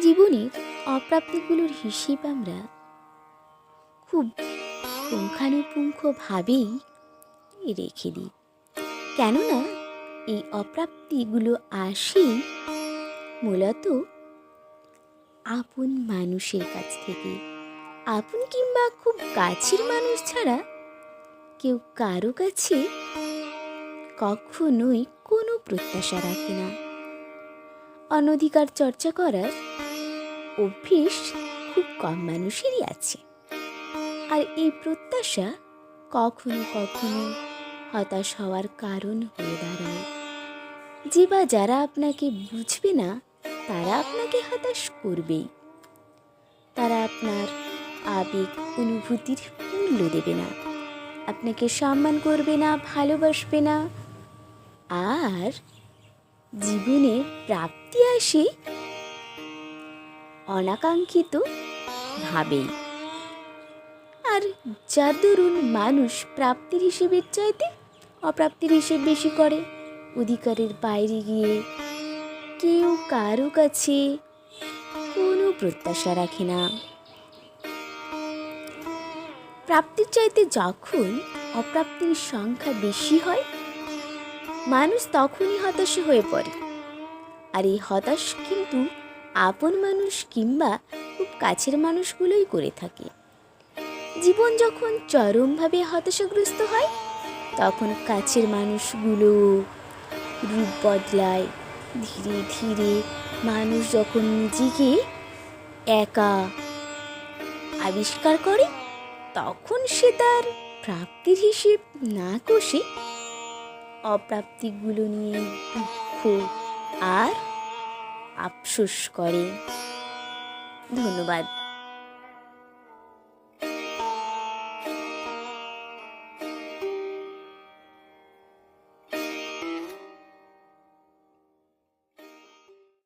জীবনের অপ্রাপ্তিগুলোর হিসেব আমরা খুব পুঙ্খানুপুঙ্খভাবেই রেখে দিই, কেননা এই অপ্রাপ্তিগুলো আসে মূলত আপন মানুষের কাছ থেকে। আপন কিংবা খুব কাছের মানুষ ছাড়া কেউ কারো কাছে কখনোই কোনো প্রত্যাশা রাখে না। অনধিকার চর্চা করার অভ্যেস খুব কম মানুষেরই আছে, আর এই প্রত্যাশা কখনো কখনো হতাশ হওয়ার কারণ হয়ে দাঁড়ায়। যে বা যারা আপনাকে বুঝবে না তারা আপনাকে হতাশ করবেই। তারা আপনার আবেগ অনুভূতির মূল্য দেবে না, আপনাকে সম্মান করবে না, ভালোবাসবে না। আর জীবনে প্রাপ্তি আসে অনাকাঙ্ক্ষিত ভাবেই। আর যার দরুন মানুষ প্রাপ্তির হিসেবের চাইতে অপ্রাপ্তির হিসেব বেশি করে। অধিকারের বাইরে গিয়ে কেউ কারো কাছে কোনো প্রত্যাশা রাখে না। প্রাপ্তির চাইতে যখন অপ্রাপ্তির সংখ্যা বেশি হয়, মানুষ তখনই হতাশ হয়ে পড়ে। আর এই হতাশ কিন্তু আপন মানুষ কিংবা খুব কাছের মানুষগুলোই করে থাকে। জীবন যখন চরমভাবে হতাশাগ্রস্ত হয়, তখন কাছের মানুষগুলো রূপ বদলায়। ধীরে ধীরে মানুষ যখন নিজেকে একা আবিষ্কার করে, তখন সে তার প্রাপ্তির হিসেব না কষে অপ্রাপ্তিগুলো নিয়ে দুঃখ আর আফসোস করে। ধন্যবাদ।